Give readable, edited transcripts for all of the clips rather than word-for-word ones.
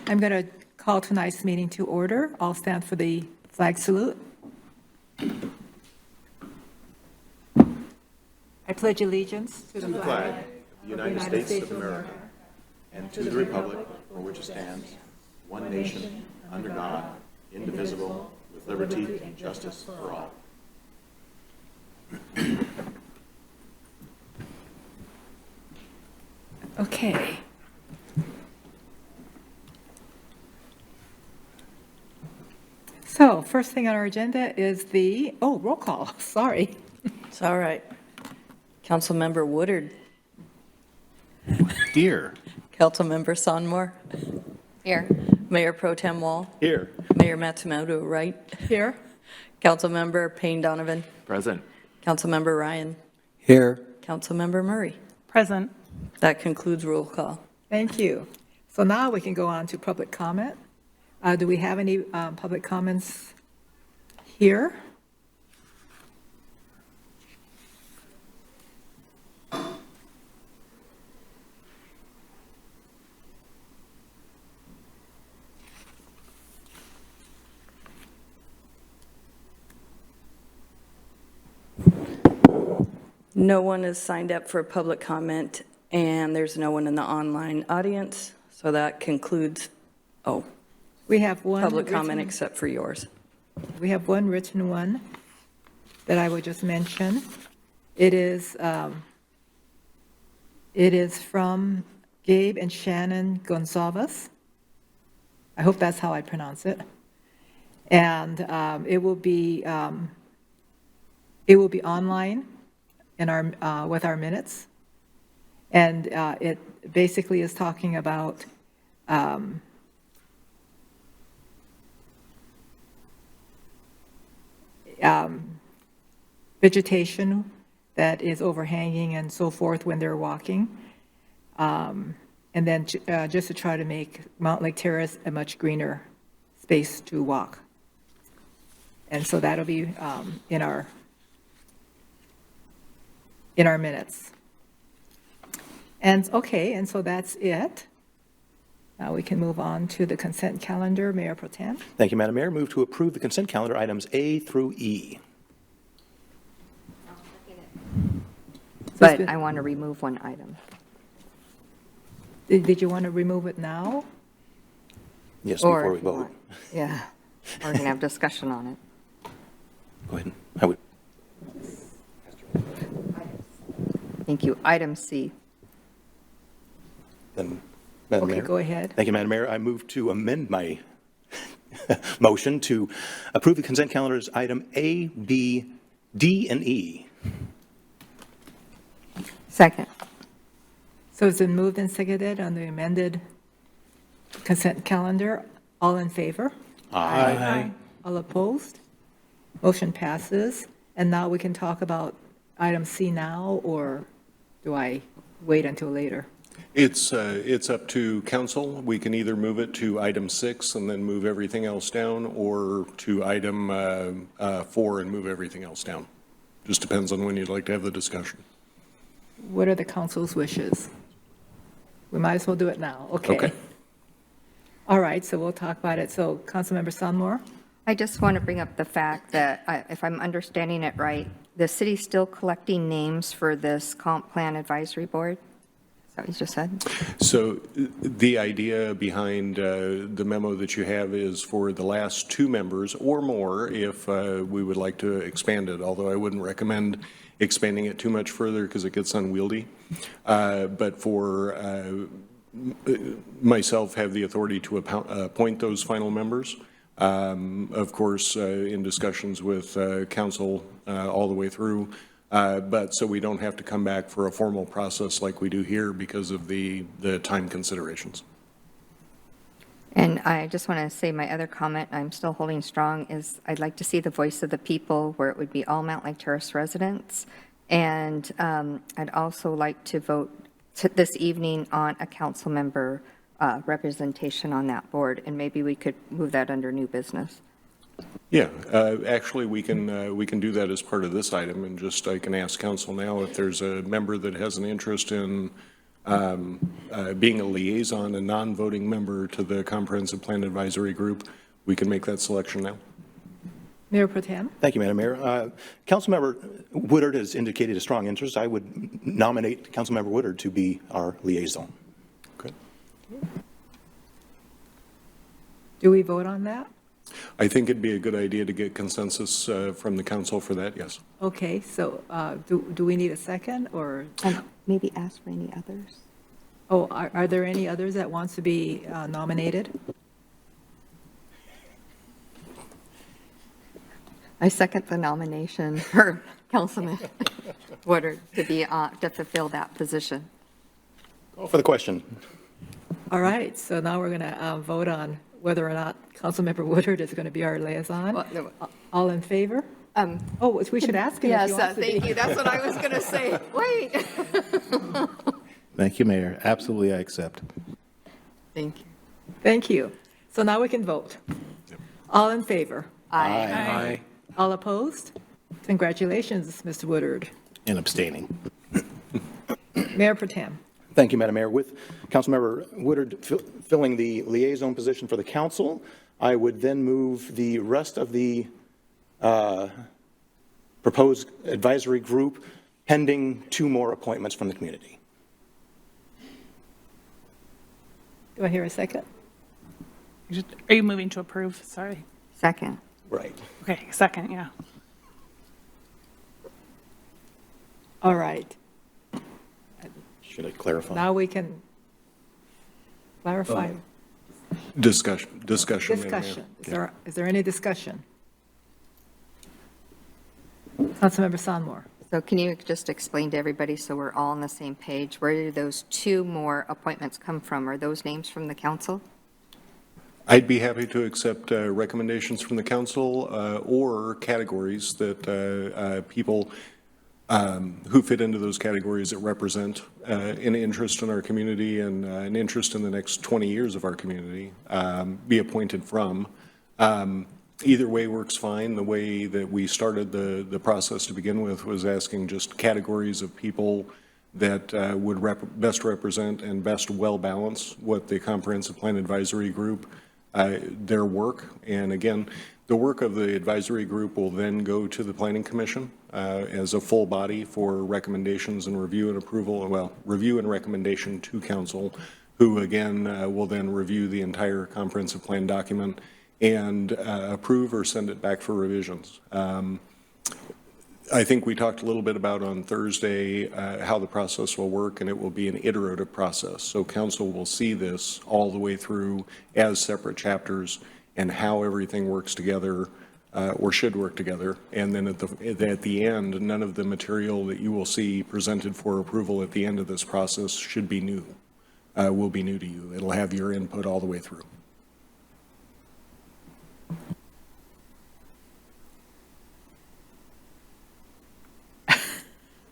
I'm going to call tonight's meeting to order. I'll stand for the flag salute. I pledge allegiance to the flag of the United States of America and to the republic for which it stands, one nation, under God, indivisible, with liberty and justice for all. Okay. So first thing on our agenda is roll call. Sorry. It's all right. Councilmember Woodard. Here. Councilmember Sonmore. Here. Mayor Pro Tem Wall. Here. Mayor Matsumoto Wright. Here. Councilmember Payne Donovan. Present. Councilmember Ryan. Here. Councilmember Murray. Present. That concludes roll call. Thank you. So now we can go on to public comment. Do we have any public comments here? No one is signed up for public comment, and there's no one in the online audience. So that concludes, We have one public written- comment except for yours. We have one written one that I would just mention. It is from Gabe and Shannon Gonzalez. I hope that's how I pronounce it. And it will be online in our with our minutes. And it basically is talking about vegetation that is overhanging and so forth when they're walking. And then just to try to make Mountlake Terrace a much greener space to walk. And so that'll be in our minutes. And okay, and so that's it. Now we can move on to the consent calendar. Mayor Pro Tem. Thank you, Madam Mayor. Move to approve the consent calendar items A through E. But I want to remove one item. Did you want to remove it now? Yes, Or before we if you vote. want. Yeah, we're going to have discussion on it. Go ahead. I would. Thank you. Item C. Then, Madam Okay, Mayor. go ahead. Thank you, Madam Mayor. I move to amend my motion to approve the consent calendars item A, B, D, and E. Second. So it's been moved and seconded on the amended consent calendar. All in favor? Aye. All opposed? Motion passes. And now we can talk about item C now, or do I wait until later? It's up to council. We can either move it to item 6 and then move everything else down, or to item 4 and move everything else down. Just depends on when you'd like to have the discussion. What are the council's wishes? We might as well do it now. Okay. All right, so we'll talk about it. So Councilmember Sonmore? I just want to bring up the fact that, if I'm understanding it right, the city's still collecting names for this comp plan advisory board? Is that what you just said? So the idea behind the memo that you have is for the last 2 members or more, if we would like to expand it, although I wouldn't recommend expanding it too much further because it gets unwieldy. But for myself, have the authority to appoint those final members. Of course, in discussions with council all the way through, but so we don't have to come back for a formal process like we do here because of the time considerations. And I just want to say my other comment, I'm still holding strong, is I'd like to see the voice of the people where it would be all Mountlake Terrace residents. And I'd also like to vote this evening on a council member representation on that board, and maybe we could move that under new business. Yeah, actually, we can do that as part of this item, and just I can ask council now if there's a member that has an interest in being a liaison, a non-voting member to the Comprehensive Plan Advisory Group, we can make that selection now. Mayor Pro Tem? Thank you, Madam Mayor. Councilmember Woodard has indicated a strong interest. I would nominate Councilmember Woodard to be our liaison. Okay. Do we vote on that? I think it'd be a good idea to get consensus from the council for that, yes. Okay, so do we need a second, or, Maybe ask for any others. oh, are there any others that wants to be nominated? I second the nomination for Councilman Woodard to be, to fulfill that position. Call for the question. All right, so now we're going to vote on whether or not Councilmember Woodard is going to be our liaison. Well, no, All in favor? Oh, we should ask him if Yes, he wants to be. thank you. That's what I was going to say. Wait. Thank you, Mayor. Absolutely, I accept. Thank you. Thank you. So now we can vote. All in favor? Aye. All opposed? Congratulations, Mr. Woodard. And abstaining. Mayor Pro Tem. Thank you, Madam Mayor. With Councilmember Woodard filling the liaison position for the council, I would then move the rest of the proposed advisory group pending 2 more appointments from the community. Do I hear a second? Are you moving to approve? Sorry. Second. Right. Okay, second, yeah. All right. Should I clarify? Now we can clarify. Discussion. Madam Mayor. Discussion. Is there any discussion? Councilmember Sonmore. So can you just explain to everybody so we're all on the same page? Where did those 2 more appointments come from? Are those names from the council? I'd be happy to accept recommendations from the council or categories that people who fit into those categories that represent an interest in our community and an interest in the next 20 years of our community be appointed from. Either way works fine. The way that we started the process to begin with was asking just categories of people that would best represent and best well balance what the Comprehensive Plan Advisory Group, their work. And again, the work of the advisory group will then go to the Planning Commission as a full body for recommendations and review and approval, well, review and recommendation to council, who again will then review the entire comprehensive plan document and approve or send it back for revisions. I think we talked a little bit about on Thursday how the process will work, and it will be an iterative process. So council will see this all the way through as separate chapters and how everything works together or should work together. And then at the end, none of the material that you will see presented for approval at the end of this process should be new, will be new to you. It'll have your input all the way through.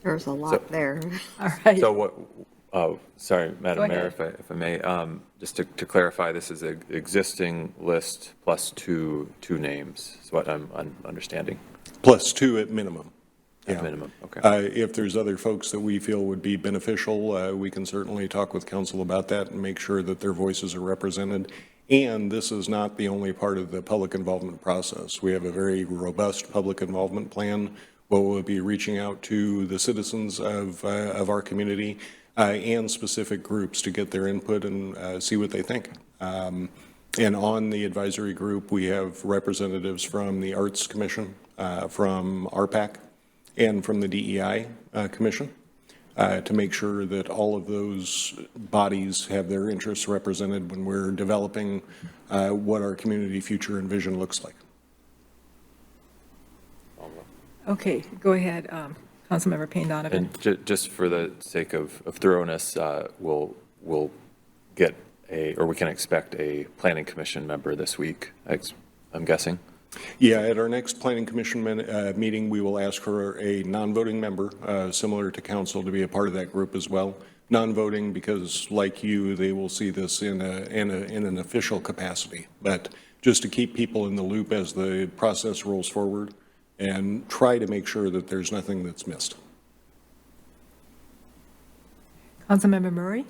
There's a lot there. All right. So what, sorry, Madam Go Mayor, ahead. if I may, just to clarify, this is an existing list plus two names, is what I'm understanding, Plus 2 at minimum. at Yeah. minimum, okay. If there's other folks that we feel would be beneficial, we can certainly talk with council about that and make sure that their voices are represented. And this is not the only part of the public involvement process. We have a very robust public involvement plan where we'll be reaching out to the citizens of our community and specific groups to get their input and see what they think. And on the advisory group, we have representatives from the Arts Commission, from RPAC, and from the DEI Commission to make sure that all of those bodies have their interests represented when we're developing what our community future and vision looks like. Okay, go ahead, Councilmember Payne Donovan. And just for the sake of thorougess, we'll get or we can expect a planning commission member this week, I'm guessing. Yeah, at our next planning commission meeting, we will ask for a non-voting member, similar to council, to be a part of that group as well. Non-voting because, like you, they will see this in an official capacity. But just to keep people in the loop as the process rolls forward and try to make sure that there's nothing that's missed. Councilmember Murray?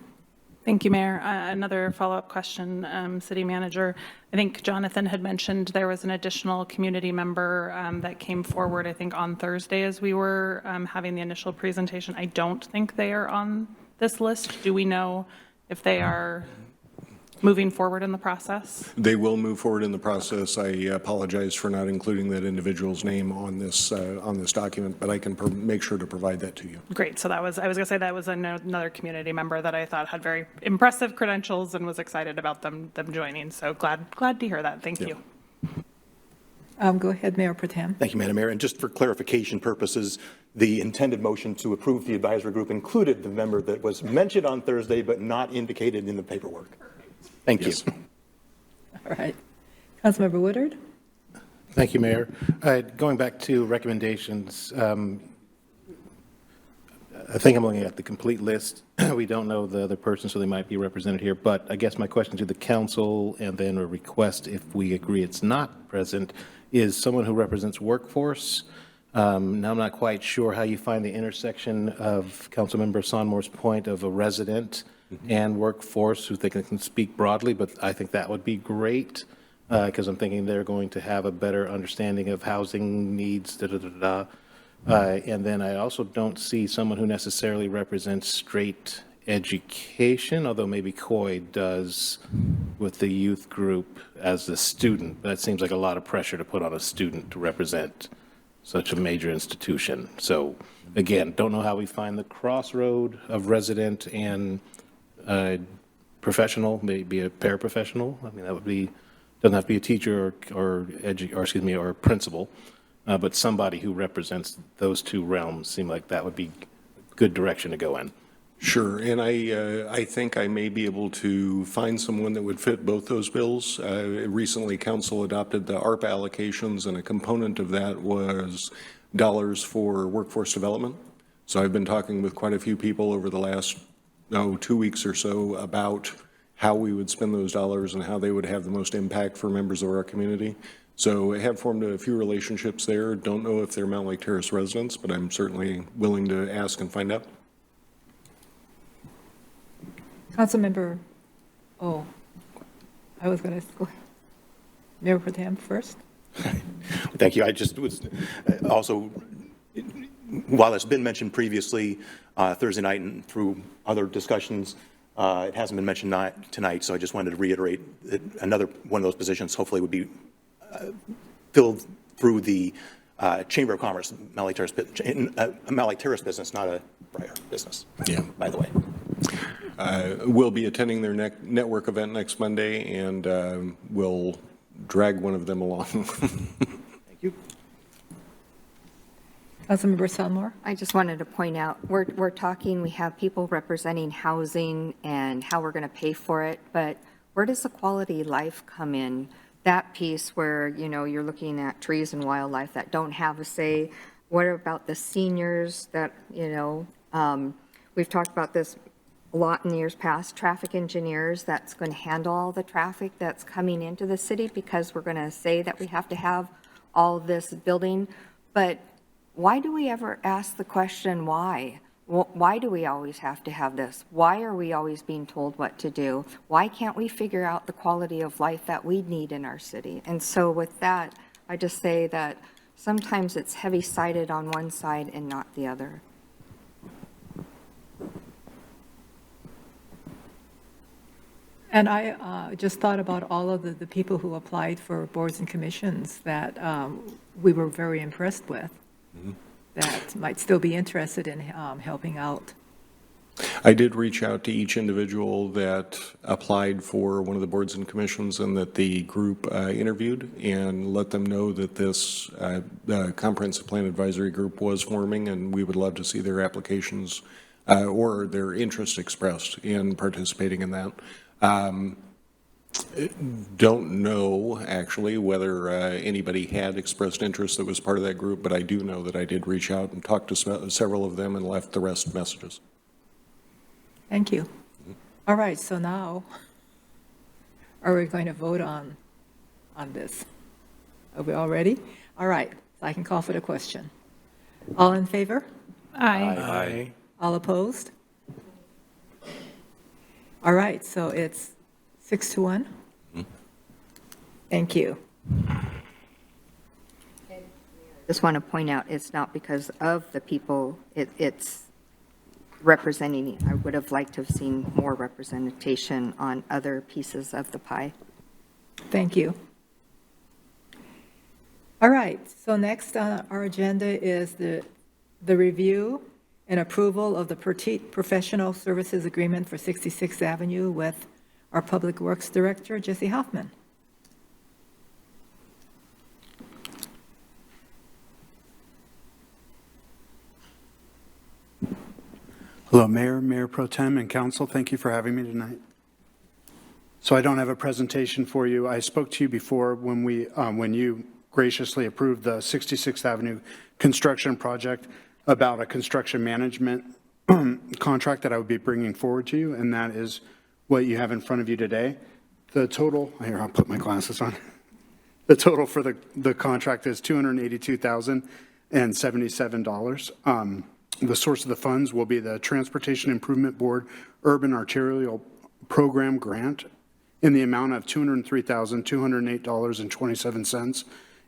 Thank you, Mayor. Another follow-up question, City Manager. I think Jonathan had mentioned there was an additional community member that came forward, I think, on Thursday as we were having the initial presentation. I don't think they are on this list. Do we know if they are moving forward in the process? They will move forward in the process. I apologize for not including that individual's name on this document, but I can make sure to provide that to you. Great. So I was going to say that was another community member that I thought had very impressive credentials and was excited about them joining. So glad to hear that. Thank you. Go ahead, Mayor Perteet. Thank you, Madam Mayor. And just for clarification purposes, the intended motion to approve the advisory group included the member that was mentioned on Thursday but not indicated in the paperwork. Thank you. All right. Councilmember Woodard? Thank you, Mayor. Going back to recommendations, I think I'm looking at the complete list. We don't know the other person, so they might be represented here. But I guess my question to the council, and then a request if we agree it's not present, is someone who represents workforce. Now, I'm not quite sure how you find the intersection of Councilmember Sonmore's point of a resident and workforce who think they can speak broadly, but I think that would be great because I'm thinking they're going to have a better understanding of housing needs, and then I also don't see someone who necessarily represents straight education, although maybe Coy does with the youth group as a student. That seems like a lot of pressure to put on a student to represent such a major institution. So again, don't know how we find the crossroad of resident and professional, maybe a paraprofessional. I mean, that would be, doesn't have to be a teacher or a principal, but somebody who represents those two realms seem like that would be a good direction to go in. Sure, and I think I may be able to find someone that would fit both those bills. Recently, council adopted the ARPA allocations, and a component of that was dollars for workforce development. So I've been talking with quite a few people over the last 2 weeks or so about how we would spend those dollars and how they would have the most impact for members of our community. So I have formed a few relationships there. Don't know if they're Mountlake Terrace residents, but I'm certainly willing to ask and find out. Councilmember, I was going to go. Mayor Perteet first. Thank you. I just was also, while it's been mentioned previously Thursday night and through other discussions, it hasn't been mentioned tonight, so I just wanted to reiterate that another one of those positions hopefully would be filled through the Chamber of Commerce, Mountlake Terrace business, not a Briar business, by the way. We'll be attending their network event next Monday, and we'll drag one of them along. Thank you. Councilmember Sonmore? I just wanted to point out, we're talking, we have people representing housing and how we're going to pay for it, but where does the quality of life come in? That piece where, you know, you're looking at trees and wildlife that don't have a say. What about the seniors that, you know, we've talked about this a lot in years past, traffic engineers that's going to handle all the traffic that's coming into the city because we're going to say that we have to have all this building. But why do we ever ask the question why? Why do we always have to have this? Why are we always being told what to do? Why can't we figure out the quality of life that we need in our city? And so with that, I just say that sometimes it's heavy-sided on one side and not the other. And I just thought about all of the people who applied for boards and commissions that we were very impressed with, that might still be interested in helping out. I did reach out to each individual that applied for one of the boards and commissions and that the group interviewed, and let them know that this comprehensive plan advisory group was forming, and we would love to see their applications or their interest expressed in participating in that. Don't know, actually, whether anybody had expressed interest that was part of that group, but I do know that I did reach out and talk to several of them and left the rest messages. Thank you. All right, so now, are we going to vote on this? Are we all ready? All right, so I can call for the question. All in favor? Aye. Aye. All opposed? All right, so it's 6-1. Thank you. Just want to point out, it's not because of the people, it's representing, I would have liked to have seen more representation on other pieces of the pie. Thank you. All right, so next on our agenda is the review and approval of the Perteet Professional Services Agreement for 66th Avenue with our Public Works Director, Jesse Hoffman. Hello, Mayor, Mayor Pro Tem, and Council. Thank you for having me tonight. So I don't have a presentation for you. I spoke to you before when you graciously approved the 66th Avenue construction project about a construction management contract that I would be bringing forward to you, and that is what you have in front of you today. The total, here, I'll put my glasses on. The total for the contract is $282,077. The source of the funds will be the Transportation Improvement Board Urban Arterial Program Grant in the amount of $203,208.27,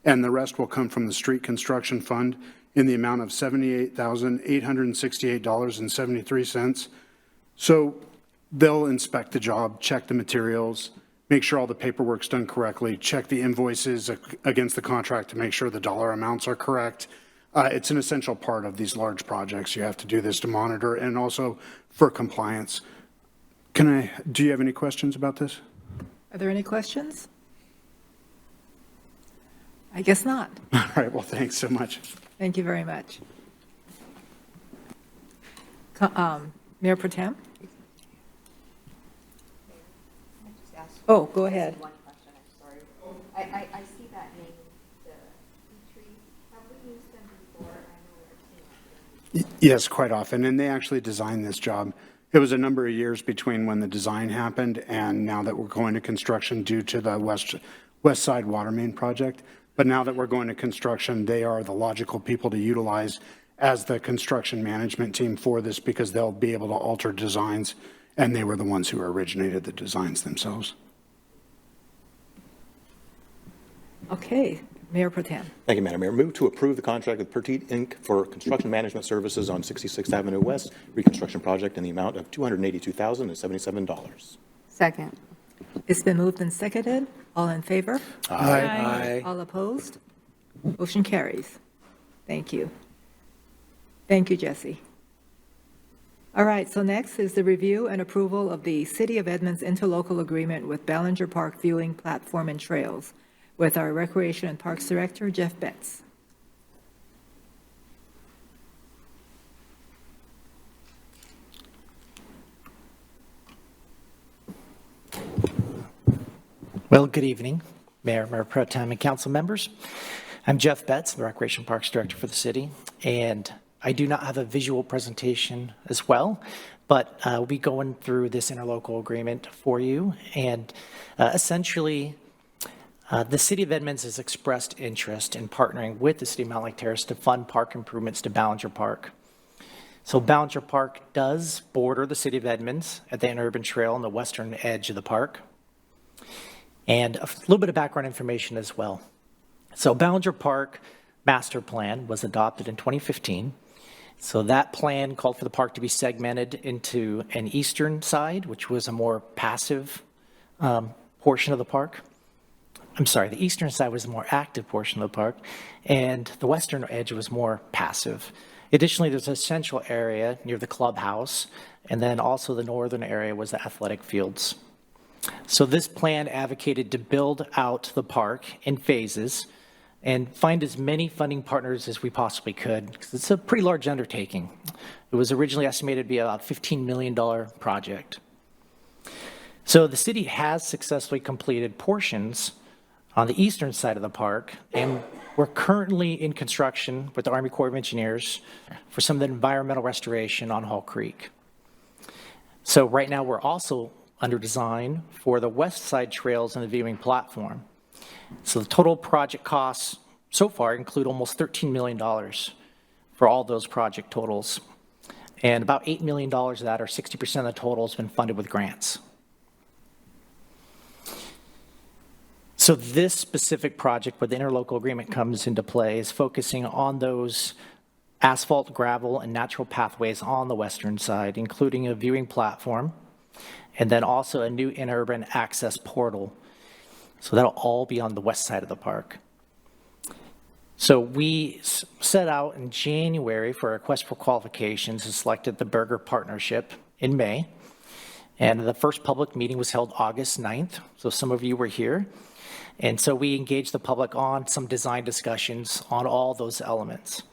and the rest will come from the Street Construction Fund in the amount of $78,868.73. So they'll inspect the job, check the materials, make sure all the paperwork's done correctly, check the invoices against the contract to make sure the dollar amounts are correct. It's an essential part of these large projects. You have to do this to monitor and also for compliance. Do you have any questions about this? Are there any questions? I guess not. All right, well, thanks so much. Thank you very much. Mayor Pro Tem? Oh, go ahead. One question, I'm sorry. I see that name, the tree. Have we used them before? I know we've seen it. Yes, quite often, and they actually designed this job. It was a number of years between when the design happened and now that we're going to construction due to the West Side Water Main project. But now that we're going to construction, they are the logical people to utilize as the construction management team for this because they'll be able to alter designs, and they were the ones who originated the designs themselves. Okay, Mayor Pro Tem. Thank you, Madam Mayor. Move to approve the contract with Perteet, Inc. for construction management services on 66th Avenue West reconstruction project in the amount of $282,077. Second. It's been moved and seconded. All in favor? Aye. All opposed? Motion carries. Thank you. Thank you, Jesse. All right, so next is the review and approval of the City of Edmonds interlocal agreement with Ballinger Park Viewing Platform and Trails with our Recreation and Parks Director, Jeff Betts. Well, good evening, Mayor, Mayor Pro Tem, and council members. I'm Jeff Betts, the Recreation Parks Director for the city, and I do not have a visual presentation as well, but we'll be going through this interlocal agreement for you. And essentially, the City of Edmonds has expressed interest in partnering with the City of Mountlake Terrace to fund park improvements to Ballinger Park. So Ballinger Park does border the City of Edmonds at the Interurban Trail on the western edge of the park. And a little bit of background information as well. So Ballinger Park Master Plan was adopted in 2015. So that plan called for the park to be segmented into an eastern side, which was a more passive portion of the park. I'm sorry, the eastern side was a more active portion of the park, and the western edge was more passive. Additionally, there's a central area near the clubhouse, and then also the northern area was the athletic fields. So this plan advocated to build out the park in phases and find as many funding partners as we possibly could, because it's a pretty large undertaking. It was originally estimated to be a $15 million project. So the city has successfully completed portions on the eastern side of the park, and we're currently in construction with the Army Corps of Engineers for some of the environmental restoration on Hall Creek. So right now we're also under design for the west side trails and the viewing platform. So the total project costs so far include almost $13 million for all those project totals. And about $8 million of that, or 60% of the total, has been funded with grants. So this specific project where the interlocal agreement comes into play is focusing on those asphalt, gravel, and natural pathways on the western side, including a viewing platform, and then also a new interurban access portal. So that'll all be on the west side of the park. So we set out in January for a request for qualifications and selected the Berger Partnership in May. And the first public meeting was held August 9th. So some of you were here. And so we engaged the public on some design discussions on all those elements.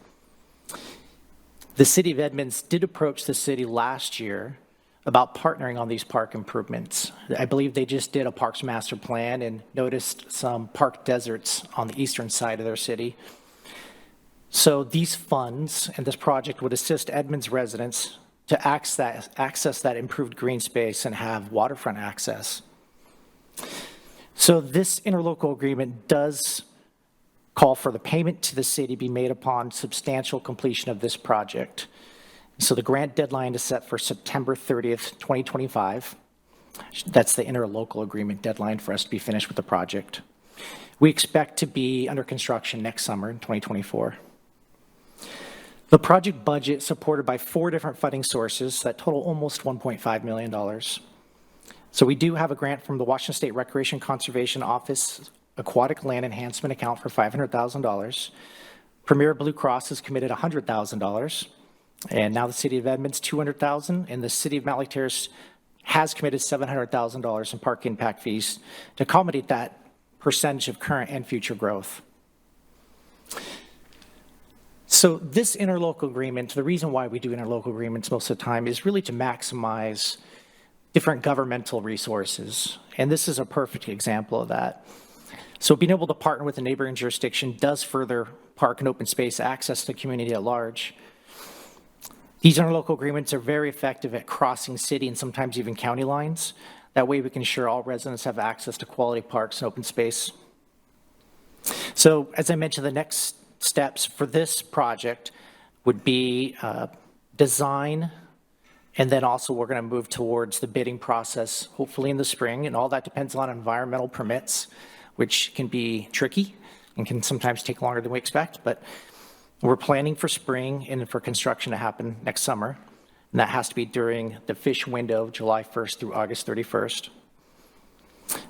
The City of Edmonds did approach the city last year about partnering on these park improvements. I believe they just did a Parks Master Plan and noticed some park deserts on the eastern side of their city. So these funds and this project would assist Edmonds residents to access that improved green space and have waterfront access. So this interlocal agreement does call for the payment to the city be made upon substantial completion of this project. So the grant deadline is set for September 30th, 2025. That's the interlocal agreement deadline for us to be finished with the project. We expect to be under construction next summer in 2024. The project budget is supported by 4 different funding sources that total almost $1.5 million. So we do have a grant from the Washington State Recreation Conservation Office Aquatic Land Enhancement Account for $500,000. Premier Blue Cross has committed $100,000. And now the City of Edmonds, $200,000, and the City of Mountlake Terrace has committed $700,000 in park impact fees to accommodate that percentage of current and future growth. So this interlocal agreement, the reason why we do interlocal agreements most of the time is really to maximize different governmental resources. And this is a perfect example of that. So being able to partner with a neighboring jurisdiction does further park and open space access to the community at large. These interlocal agreements are very effective at crossing city and sometimes even county lines. That way we can ensure all residents have access to quality parks and open space. So as I mentioned, the next steps for this project would be design, and then also we're going to move towards the bidding process, hopefully in the spring, and all that depends on environmental permits, which can be tricky and can sometimes take longer than we expect, but we're planning for spring and for construction to happen next summer, and that has to be during the fish window, July 1st through August 31st.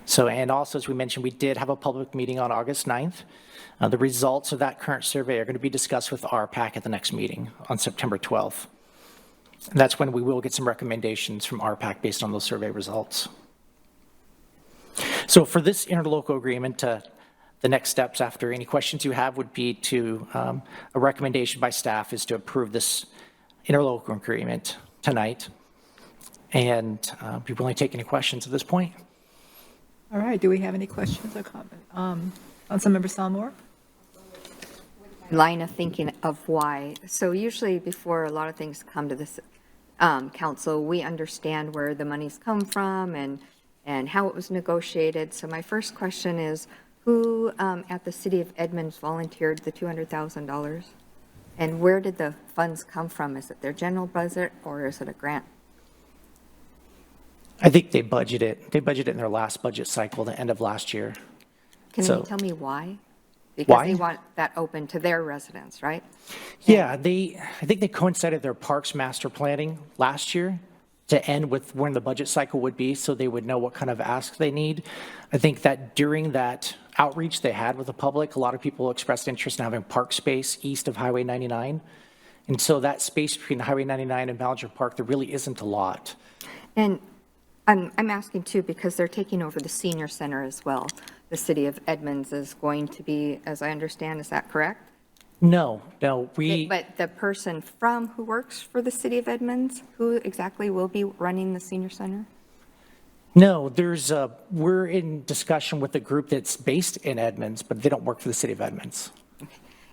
So, and also, as we mentioned, we did have a public meeting on August 9th. The results of that current survey are going to be discussed with RPAC at the next meeting on September 12th. And that's when we will get some recommendations from RPAC based on those survey results. So for this interlocal agreement, the next steps after any questions you have would be to, a recommendation by staff is to approve this interlocal agreement tonight. And be willing to take any questions at this point. All right, do we have any questions or comments? Councilmember Salmore? Line of thinking of why. So usually before a lot of things come to this council, we understand where the money's come from and how it was negotiated. So my first question is, who at the City of Edmonds volunteered the $200,000? And where did the funds come from? Is it their general budget or is it a grant? I think they budgeted in their last budget cycle, the end of last year. Can So- you tell me why? Because Why? they want that open to their residents, right? Yeah, I think they coincided their parks master planning last year to end with when the budget cycle would be, so they would know what kind of ask they need. I think that during that outreach they had with the public, a lot of people expressed interest in having park space east of Highway 99. And so that space between Highway 99 and Ballinger Park, there really isn't a lot. And I'm asking too, because they're taking over the senior center as well. The City of Edmonds is going to be, as I understand, is that correct? No, But the person who works for the City of Edmonds, who exactly will be running the senior center? No, we're in discussion with a group that's based in Edmonds, but they don't work for the City of Edmonds.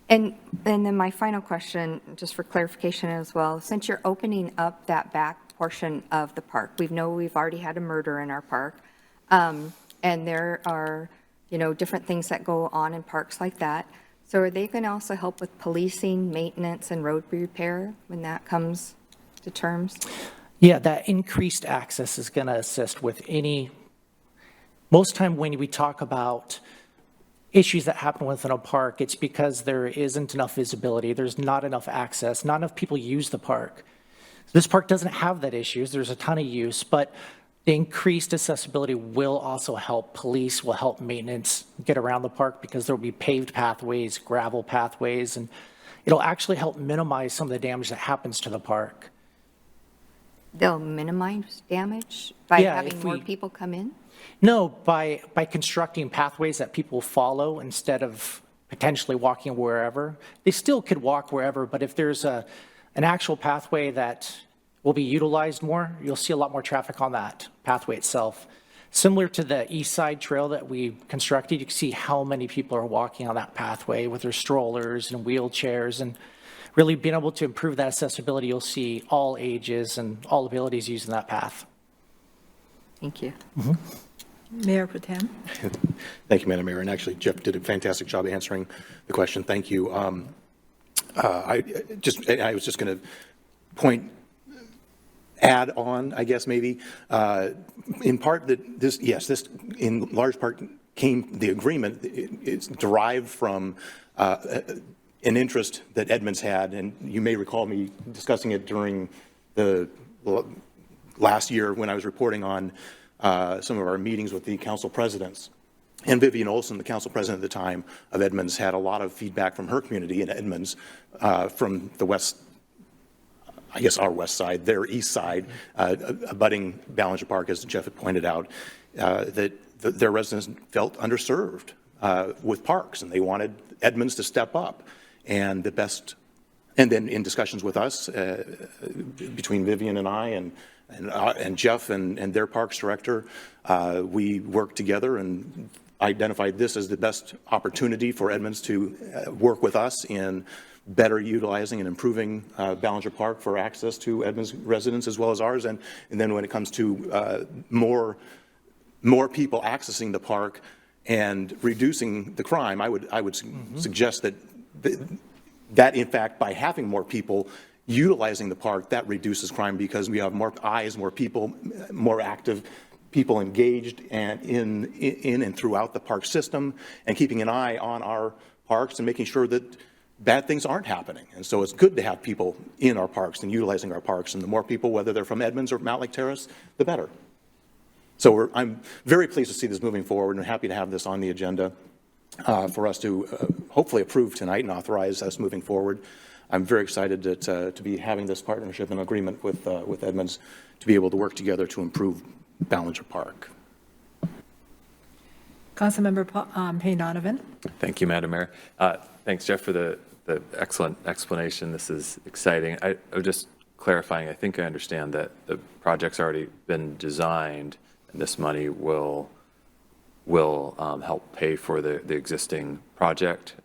And then my final question, just for clarification as well, since you're opening up that back portion of the park, we've already had a murder in our park, and there are, different things that go on in parks like that. So are they going to also help with policing, maintenance, and road repair when that comes to terms? Yeah, that increased access is going to assist with most time when we talk about issues that happen within a park, it's because there isn't enough visibility, there's not enough access, not enough people use the park. This park doesn't have that issue, there's a ton of use, but the increased accessibility will also help police, will help maintenance get around the park because there'll be paved pathways, gravel pathways, and it'll actually help minimize some of the damage that happens to the park. They'll minimize damage by having more people come in? No, by constructing pathways that people follow instead of potentially walking wherever. They still could walk wherever, but if there's an actual pathway that will be utilized more, you'll see a lot more traffic on that pathway itself. Similar to the east side trail that we constructed, you can see how many people are walking on that pathway with their strollers and wheelchairs, and really being able to improve that accessibility, you'll see all ages and all abilities using that path. Thank you. Mayor Protem. Thank you, Madam Mayor. And actually, Jeff did a fantastic job answering the question. Thank you. I was just going to add on, I guess, maybe, in part that this in large part the agreement, it's derived from an interest that Edmonds had, and you may recall me discussing it during the last year when I was reporting on some of our meetings with the council presidents. And Vivian Olson, the council president at the time of Edmonds, had a lot of feedback from her community in Edmonds, from the west, I guess our west side, their east side, abutting Ballinger Park, as Jeff had pointed out, that their residents felt underserved with parks, and they wanted Edmonds to step up. And then in discussions with us, between Vivian and I and Jeff and their parks director, we worked together and identified this as the best opportunity for Edmonds to work with us in better utilizing and improving Ballinger Park for access to Edmonds residents as well as ours. And then when it comes to more people accessing the park and reducing the crime, I would suggest that in fact, by having more people utilizing the park, that reduces crime because we have more eyes, more people, more active people engaged and in and throughout the park system, and keeping an eye on our parks and making sure that bad things aren't happening. And so it's good to have people in our parks and utilizing our parks, and the more people, whether they're from Edmonds or Mountlake Terrace, the better. So I'm very pleased to see this moving forward and happy to have this on the agenda for us to hopefully approve tonight and authorize us moving forward. I'm very excited to be having this partnership and agreement with Edmonds to be able to work together to improve Ballinger Park. Councilmember Payne Donovan. Thank you, Madam Mayor. Thanks, Jeff, for the excellent explanation. This is exciting. I was just clarifying, I think I understand that the project's already been designed, and this money will help pay for the existing project,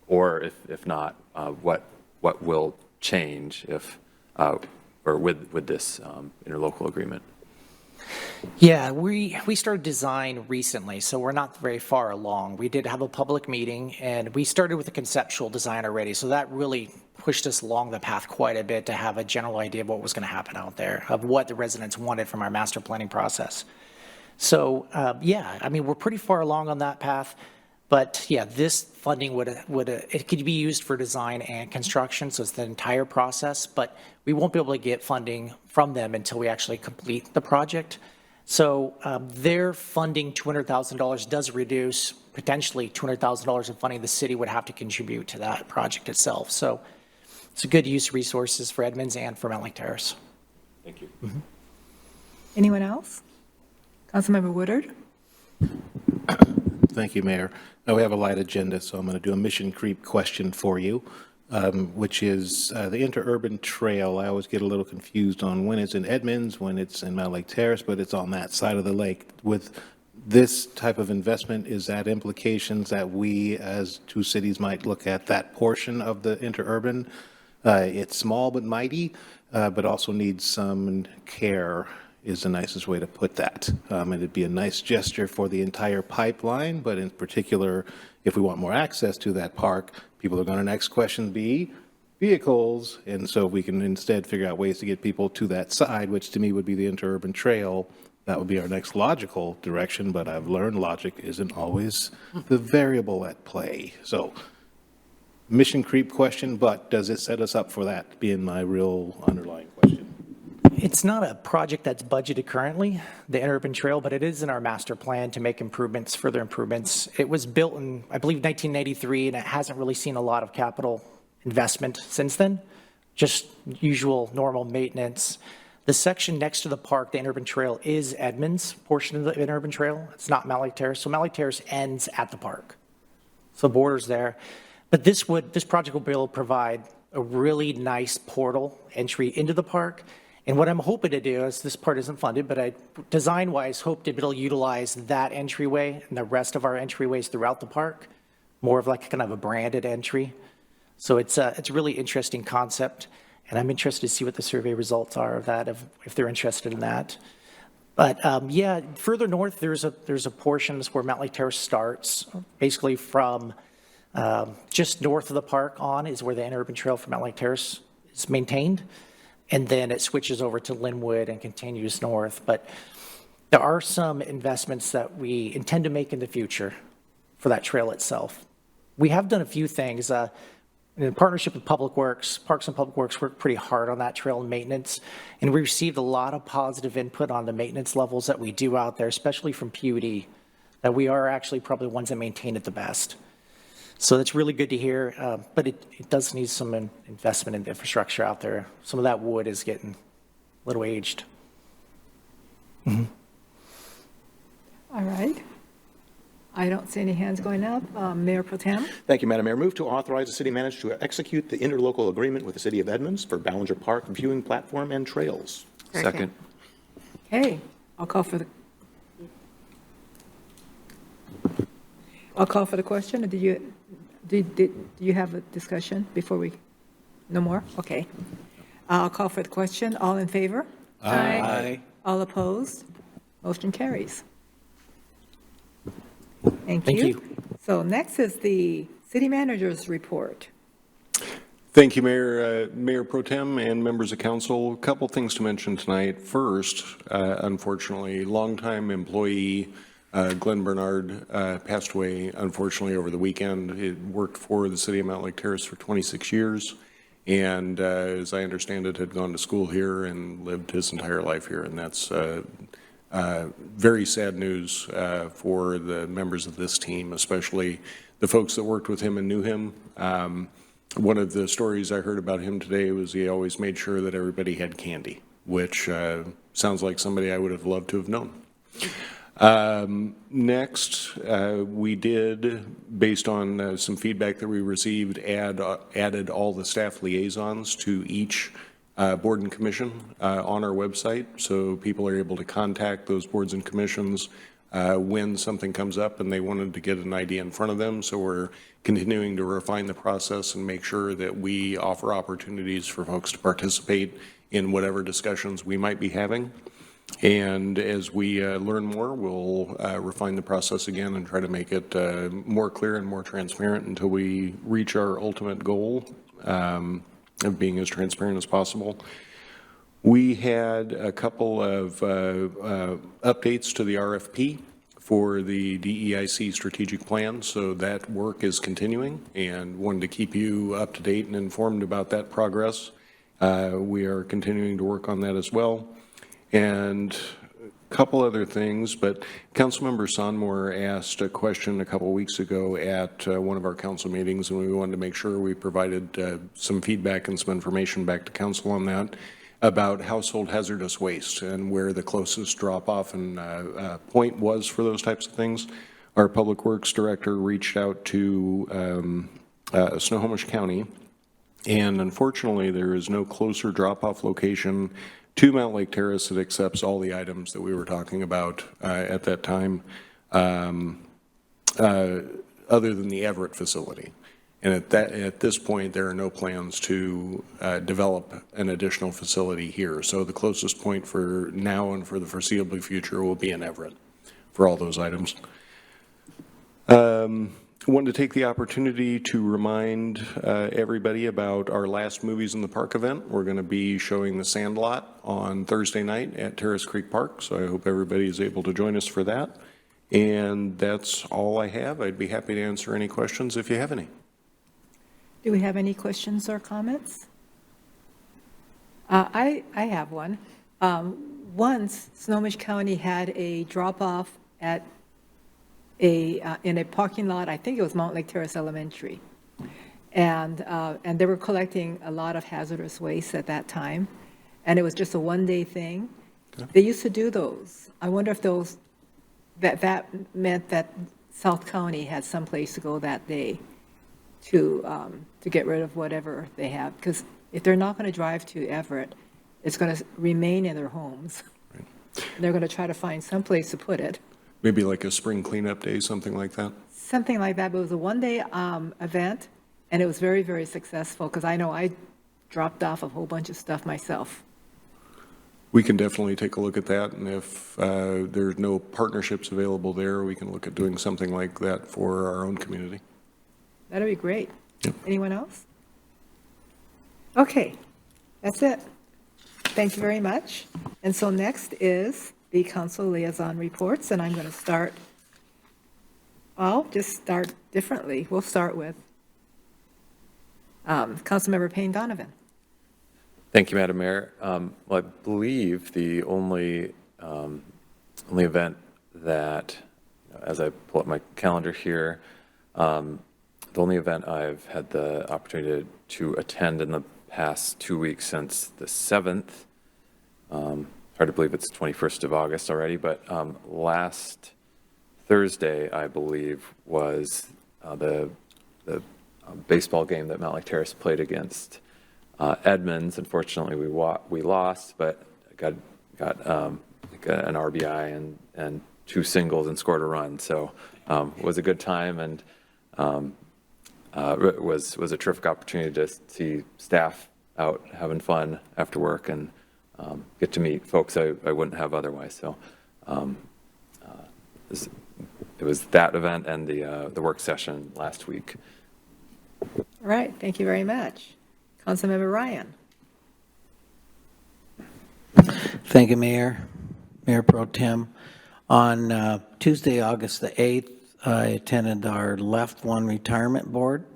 or if not, what will change if or with this interlocal agreement? Yeah, we started design recently, so we're not very far along. We did have a public meeting, and we started with a conceptual design already, so that really pushed us along the path quite a bit to have a general idea of what was going to happen out there, of what the residents wanted from our master planning process. So, yeah, I mean, we're pretty far along on that path, but yeah, this funding it could be used for design and construction, so it's the entire process, but we won't be able to get funding from them until we actually complete the project. So their funding, $200,000, does reduce potentially $200,000 of funding the city would have to contribute to that project itself. So it's a good use of resources for Edmonds and for Mountlake Terrace. Thank you. Mm-hmm. Anyone else? Councilmember Woodard. Thank you, Mayor. Now we have a light agenda, so I'm going to do a mission creep question for you, which is the interurban trail. I always get a little confused on when it's in Edmonds, when it's in Mountlake Terrace, but it's on that side of the lake. With this type of investment, is that implications that we as two cities might look at that portion of the interurban? It's small but mighty, but also needs some care, is the nicest way to put that. It'd be a nice gesture for the entire pipeline, but in particular, if we want more access to that park, people are going to next question be, vehicles. And so if we can instead figure out ways to get people to that side, which to me would be the interurban trail, that would be our next logical direction. But I've learned logic isn't always the variable at play. So mission creep question, but does it set us up for that being my real underlying question? It's not a project that's budgeted currently, the interurban trail, but it is in our master plan to make improvements, further improvements. It was built in, I believe, 1983, and it hasn't really seen a lot of capital investment since then, just usual normal maintenance. The section next to the park, the interurban trail, is Edmonds' portion of the interurban trail. It's not Mountlake Terrace. So Mountlake Terrace ends at the park. So the border's there. But this project will be able to provide a really nice portal entry into the park. And what I'm hoping to do is, this part isn't funded, but I design-wise hope to be able to utilize that entryway and the rest of our entryways throughout the park, more of like kind of a branded entry. So it's a really interesting concept, and I'm interested to see what the survey results are of that, if they're interested in that. But yeah, further north, there's a portion, that's where Mountlake Terrace starts, basically from just north of the park on is where the interurban trail from Mountlake Terrace is maintained. And then it switches over to Linwood and continues north. But there are some investments that we intend to make in the future for that trail itself. We have done a few things. In partnership with Public Works, Parks and Public Works worked pretty hard on that trail and maintenance. And we received a lot of positive input on the maintenance levels that we do out there, especially from PUD, that we are actually probably the ones that maintain it the best. So that's really good to hear, but it does need some investment in the infrastructure out there. Some of that wood is getting a little aged. All right. I don't see any hands going up. Mayor Pro Tem? Thank you, Madam Mayor. Move to authorize the city manager to execute the interlocal agreement with the City of Edmonds for Ballinger Park viewing platform and trails. Second. Okay, I'll call for the question. Or do you have a discussion before we? No more? Okay. I'll call for the question. All in favor? Aye. All opposed? Motion carries. Thank Thank you. you. So next is the city manager's report. Thank you, Mayor, Mayor Pro Tem and members of council. A couple things to mention tonight. First, unfortunately, longtime employee Glenn Bernard passed away, unfortunately, over the weekend. He worked for the city of Mountlake Terrace for 26 years, and as I understand it, had gone to school here and lived his entire life here, and that's very sad news for the members of this team, especially the folks that worked with him and knew him. One of the stories I heard about him today was he always made sure that everybody had candy, which sounds like somebody I would have loved to have known. Next, we did, based on some feedback that we received, added all the staff liaisons to each board and commission on our website, so people are able to contact those boards and commissions when something comes up and they wanted to get an idea in front of them. So we're continuing to refine the process and make sure that we offer opportunities for folks to participate in whatever discussions we might be having. And as we learn more, we'll refine the process again and try to make it more clear and more transparent until we reach our ultimate goal of being as transparent as possible. We had a couple of updates to the RFP for the DEIC strategic plan, so that work is continuing, and wanted to keep you up to date and informed about that progress. We are continuing to work on that as well. And a couple other things, but Councilmember Sonmore asked a question a couple of weeks ago at one of our council meetings, and we wanted to make sure we provided some feedback and some information back to council on that, about household hazardous waste and where the closest drop-off and point was for those types of things. Our Public Works Director reached out to Snohomish County, and unfortunately there is no closer drop-off location to Mountlake Terrace that accepts all the items that we were talking about at that time, other than the Everett facility. And at this point, there are no plans to develop an additional facility here. So the closest point for now and for the foreseeable future will be in Everett for all those items. wanted to take the opportunity to remind everybody about our last Movies in the Park event. We're going to be showing The Sandlot on Thursday night at Terrace Creek Park, so I hope everybody is able to join us for that. And that's all I have. I'd be happy to answer any questions if you have any. Do we have any questions or comments? I have one. Once, Snohomish County had a drop-off at in a parking lot, I think it was Mountlake Terrace Elementary. And they were collecting a lot of hazardous waste at that time, and it was just a one-day thing. Okay. They used to do those. I wonder if that meant that South County had someplace to go that day to get rid of whatever they have, because if they're not going to drive to Everett, it's going to remain in their homes. Right. And they're going to try to find someplace to put it. Maybe like a spring cleanup day, something like that? Something like that, but it was a one-day event, and it was very, very successful, because I know I dropped off a whole bunch of stuff myself. We can definitely take a look at that, and if there's no partnerships available there, we can look at doing something like that for our own community. That'd be great. Yep. Anyone else? Okay, that's it. Thank you very much. And so next is the council liaison reports, and I'm going to start, I'll just start differently. We'll start with Councilmember Payne Donovan. Thank you, Madam Mayor. Well, I believe the only event that, as I pull up my calendar here, the only event I've had the opportunity to attend in the past 2 weeks since the 7th, hard to believe it's 21st of August already, but last Thursday, I believe, was the baseball game that Mountlake Terrace played against Edmonds. Unfortunately, we lost, but got like an RBI and 2 singles and scored a run. So it was a good time, and it was a terrific opportunity to see staff out having fun after work and get to meet folks I wouldn't have otherwise. So it was that event and the work session last week. All right, thank you very much. Councilmember Ryan. Thank you, Mayor Pro Tem. On Tuesday, August the 8th, I attended our Left One Retirement Board.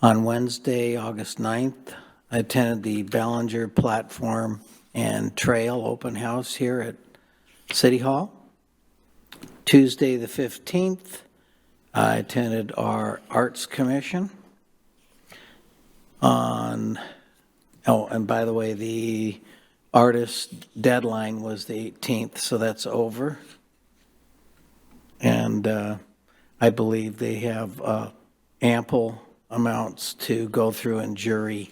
On Wednesday, August 9th, I attended the Ballinger Platform and Trail Open House here at City Hall. Tuesday, the 15th, I attended our Arts Commission. And by the way, the artist deadline was the 18th, so that's over. And I believe they have ample amounts to go through and jury.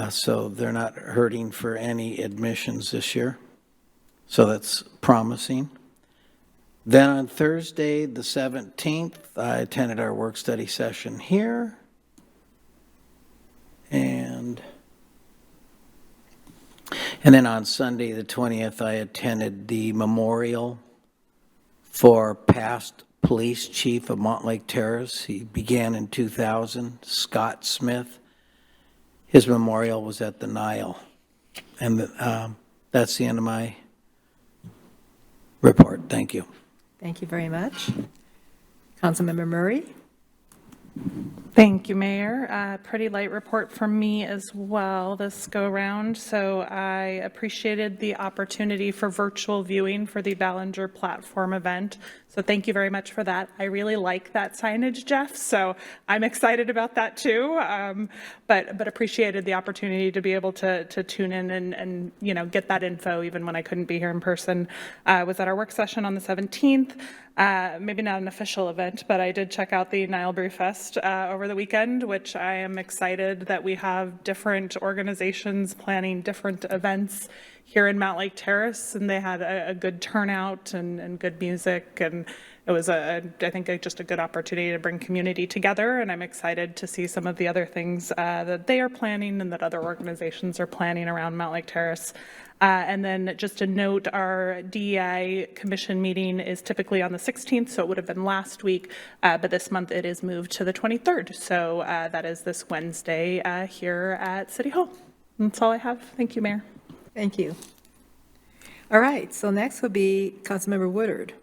So they're not hurting for any admissions this year. So that's promising. Then on Thursday, the 17th, I attended our work study session here. And then on Sunday, the 20th, I attended the memorial for past police chief of Mountlake Terrace. He began in 2000, Scott Smith. His memorial was at the Nile. And that's the end of my report. Thank you. Thank you very much. Councilmember Murray. Thank you, Mayor. Pretty light report from me as well this go around. So I appreciated the opportunity for virtual viewing for the Ballinger platform event. So thank you very much for that. I really like that signage, Jeff. So I'm excited about that too. But appreciated the opportunity to be able to tune in and get that info even when I couldn't be here in person. Was at our work session on the 17th. Maybe not an official event, but I did check out the Nile Brew Fest over the weekend, which I am excited that we have different organizations planning different events here in Mountlake Terrace, and they had a good turnout and good music, and it was, I think, just a good opportunity to bring community together, and I'm excited to see some of the other things that they are planning and that other organizations are planning around Mountlake Terrace. And then just a note, our DEI commission meeting is typically on the 16th, so it would have been last week, but this month it is moved to the 23rd. So that is this Wednesday here at City Hall. That's all I have. Thank you, Mayor. Thank you. All right, so next will be Councilmember Woodard.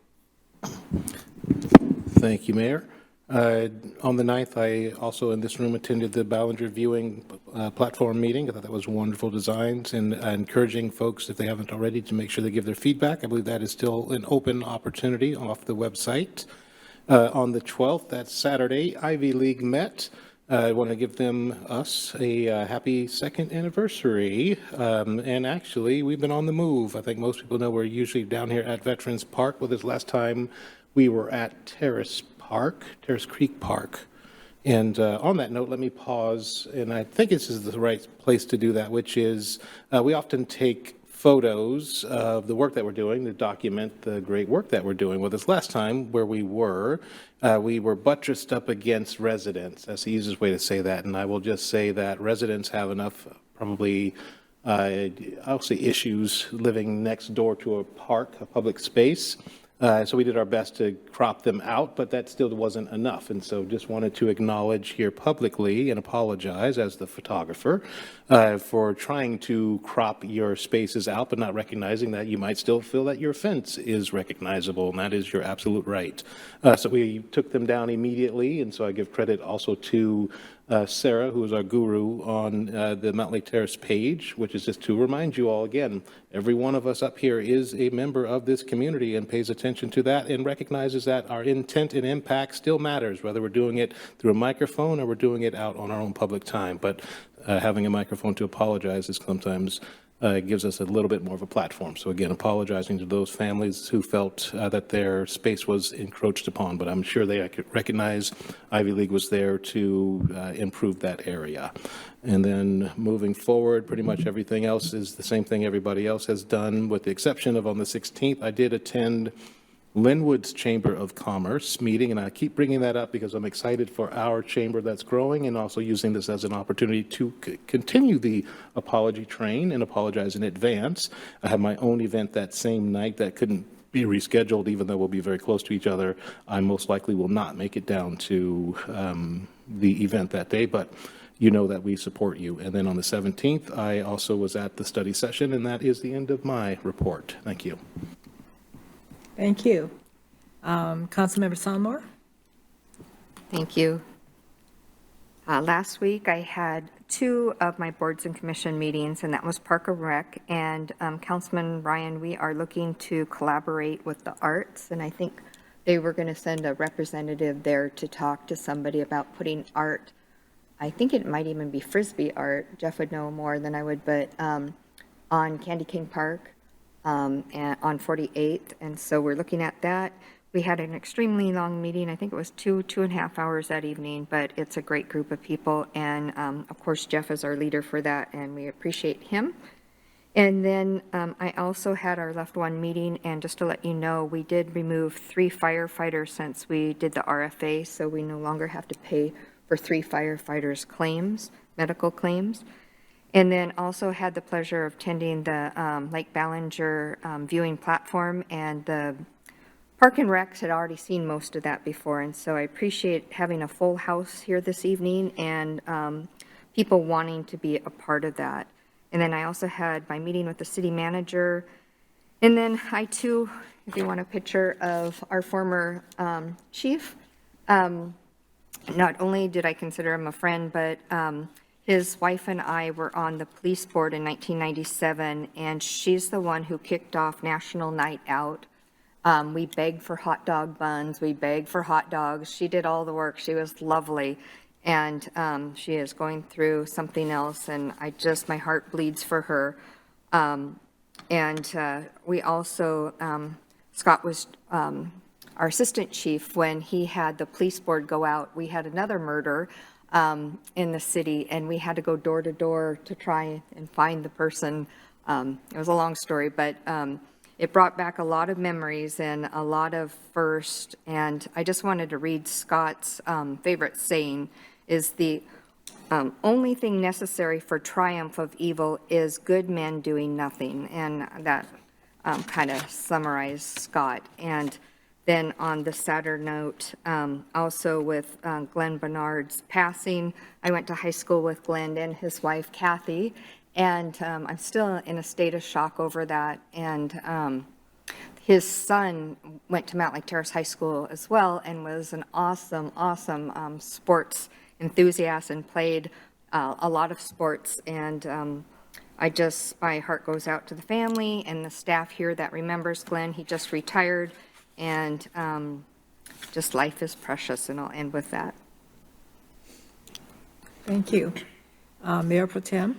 Thank you, Mayor. On the 9th, I also in this room attended the Ballinger viewing platform meeting. I thought that was wonderful designs, and encouraging folks, if they haven't already, to make sure they give their feedback. I believe that is still an open opportunity off the website. On the 12th, that's Saturday, Ivy League met. I want to give us a happy second anniversary. And actually, we've been on the move. I think most people know we're usually down here at Veterans Park. Well, this last time we were at Terrace Creek Park. And on that note, let me pause, and I think this is the right place to do that, which is we often take photos of the work that we're doing to document the great work that we're doing. Well, this last time where we were buttressed up against residents. That's the easiest way to say that. And I will just say that residents have enough, probably, I'll say issues living next door to a park, a public space. So we did our best to crop them out, but that still wasn't enough. And so just wanted to acknowledge here publicly and apologize as the photographer for trying to crop your spaces out, but not recognizing that you might still feel that your fence is recognizable, and that is your absolute right. So we took them down immediately, and so I give credit also to Sarah, who is our guru on the Mountlake Terrace page, which is just to remind you all again, every one of us up here is a member of this community and pays attention to that and recognizes that our intent and impact still matters, whether we're doing it through a microphone or we're doing it out on our own public time. But having a microphone to apologize is sometimes gives us a little bit more of a platform. So again, apologizing to those families who felt that their space was encroached upon, but I'm sure they recognize Ivy League was there to improve that area. And then moving forward, pretty much everything else is the same thing everybody else has done, with the exception of on the 16th, I did attend Linwood's Chamber of Commerce meeting, and I keep bringing that up because I'm excited for our chamber that's growing, and also using this as an opportunity to continue the apology train and apologize in advance. I have my own event that same night that couldn't be rescheduled, even though we'll be very close to each other. I most likely will not make it down to the event that day, but you know that we support you. And then on the 17th, I also was at the study session, and that is the end of my report. Thank you. Thank you. Councilmember Sonmore? Thank you. Last week, I had 2 of my boards and commission meetings, and that was Park and Rec. And Councilman Ryan, we are looking to collaborate with the arts, and I think they were going to send a representative there to talk to somebody about putting art. I think it might even be Frisbee art. Jeff would know more than I would, but on Candy King Park. And on 48th, and so we're looking at that. We had an extremely long meeting. I think it was 2.5 hours that evening, but it's a great group of people, and of course Jeff is our leader for that, and we appreciate him. And then I also had our Left One meeting, and just to let you know, we did remove 3 firefighters since we did the RFA, so we no longer have to pay for 3 firefighters' claims, medical claims. And then also had the pleasure of attending the Lake Ballinger viewing platform, and the Park and Recs had already seen most of that before, and so I appreciate having a full house here this evening and people wanting to be a part of that. And then I also had my meeting with the city manager, and then I too, if you want a picture of our former chief, not only did I consider him a friend, but his wife and I were on the police board in 1997, and she's the one who kicked off National Night Out. We begged for hot dog buns. We begged for hot dogs. She did all the work. She was lovely. And she is going through something else, and my heart bleeds for her. We also, Scott was our assistant chief when he had the police board go out. We had another murder in the city, and we had to go door to door to try and find the person. It was a long story, but it brought back a lot of memories and a lot of first. And I just wanted to read Scott's favorite saying is only thing necessary for triumph of evil is good men doing nothing. And that kind of summarized Scott. And then on the sadder note, also with Glenn Bernard's passing, I went to high school with Glenn and his wife Kathy, and I'm still in a state of shock over that. And his son went to Mountlake Terrace High School as well and was an awesome sports enthusiast and played a lot of sports. And my heart goes out to the family and the staff here that remembers Glenn. He just retired, and just life is precious, and I'll end with that. Thank you. Mayor Pro Tem?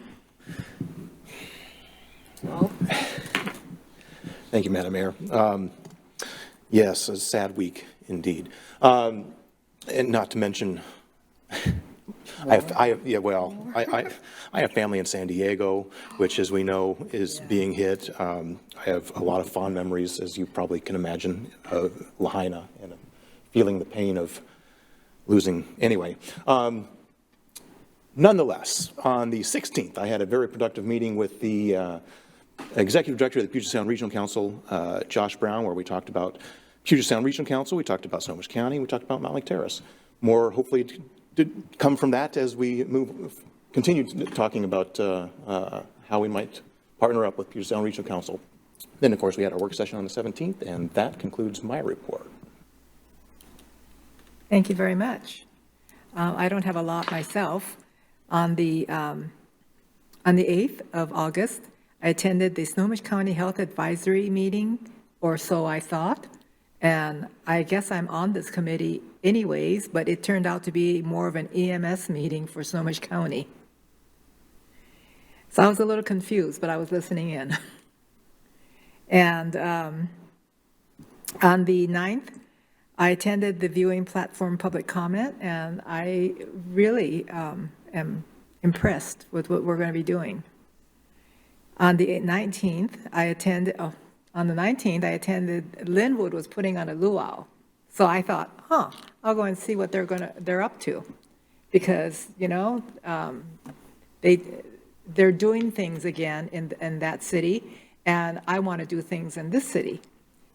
Thank you, Madam Mayor. Yes, a sad week indeed. And not to mention, I have family in San Diego, which, as we know, is being hit. I have a lot of fond memories, as you probably can imagine, of Lahaina and feeling the pain of losing. Anyway, nonetheless, on the 16th, I had a very productive meeting with the Executive Director of the Puget Sound Regional Council, Josh Brown, where we talked about Puget Sound Regional Council, we talked about Snohomish County, we talked about Mountlake Terrace. More, hopefully, did come from that as we continue talking about how we might partner up with Puget Sound Regional Council. Then, of course, we had our work session on the 17th, and that concludes my report. Thank you very much. I don't have a lot myself. On the 8th of August, I attended the Snohomish County Health Advisory meeting, or so I thought. And I guess I'm on this committee anyways, but it turned out to be more of an EMS meeting for Snohomish County. So I was a little confused, but I was listening in. And on the 9th, I attended the viewing platform public comment, and I really am impressed with what we're going to be doing. On the 19th, I attended Linwood was putting on a luau. So I thought, I'll go and see what they're up to. Because, they're doing things again in that city, and I want to do things in this city.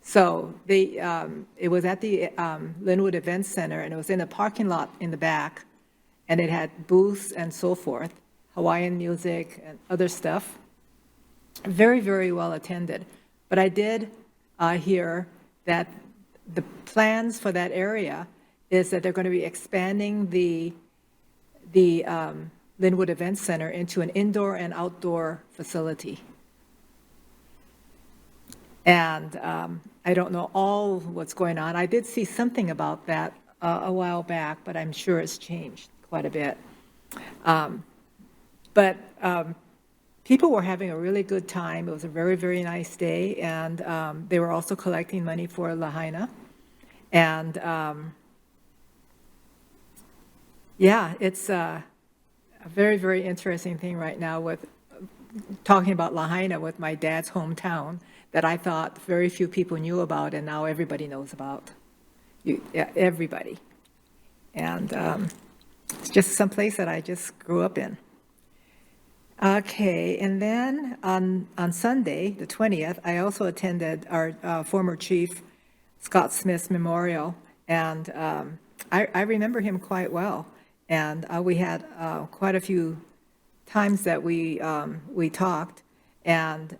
So it was at the Linwood Event Center, and it was in a parking lot in the back, and it had booths and so forth, Hawaiian music and other stuff. Very, very well attended. But I did hear that the plans for that area is that they're going to be expanding the Linwood Event Center into an indoor and outdoor facility. And I don't know all what's going on. I did see something about that a while back, but I'm sure it's changed quite a bit. But people were having a really good time. It was a very, very nice day, and they were also collecting money for Lahaina. And it's a very, very interesting thing right now with talking about Lahaina with my dad's hometown that I thought very few people knew about, and now everybody knows about. Everybody. And it's just some place that I just grew up in. Okay, and then on Sunday, the 20th, I also attended our former chief, Scott Smith's memorial, and I remember him quite well. And we had quite a few times that we talked, and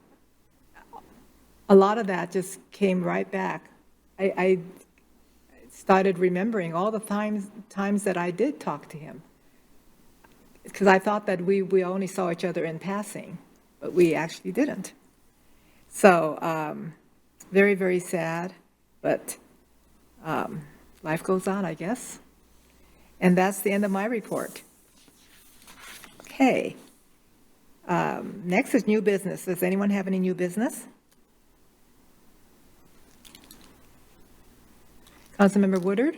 a lot of that just came right back. I started remembering all the times that I did talk to him, because I thought that we only saw each other in passing, but we actually didn't. So very, very sad, but life goes on, I guess. And that's the end of my report. Okay. Next is new business. Does anyone have any new business? Councilmember Woodard?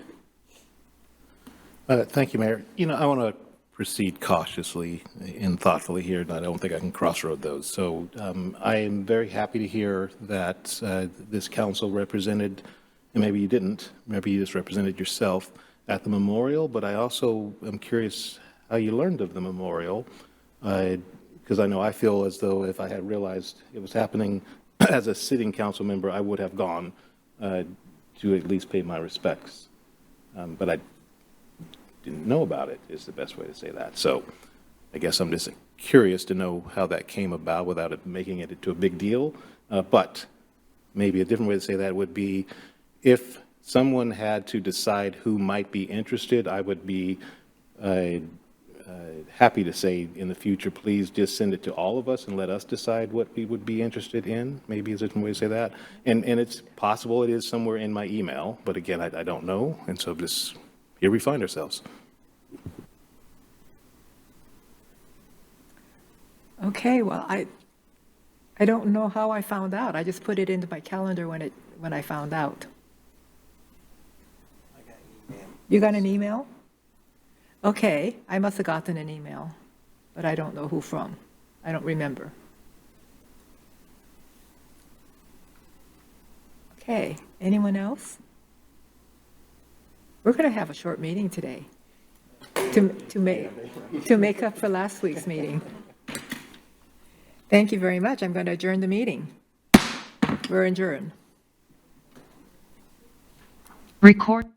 Thank you, Mayor. I want to proceed cautiously and thoughtfully here, and I don't think I can crossroad those. So I am very happy to hear that this council represented, and maybe you didn't, maybe you just represented yourself at the memorial, but I also am curious how you learned of the memorial, because I know I feel as though if I had realized it was happening as a sitting council member, I would have gone to at least pay my respects. But I didn't know about it, is the best way to say that. So I guess I'm just curious to know how that came about without it making it into a big deal. But maybe a different way to say that would be, if someone had to decide who might be interested, I would be happy to say in the future, please just send it to all of us and let us decide what we would be interested in. Maybe is a different way to say that. And it's possible it is somewhere in my email, but again, I don't know. And so just here we find ourselves. Okay, well, I don't know how I found out. I just put it into my calendar when I found out. You got an email? Okay, I must have gotten an email, but I don't know who from. I don't remember. Okay, anyone else? We're going to have a short meeting today to make up for last week's meeting. Thank you very much. I'm going to adjourn the meeting. We're adjourned. Record.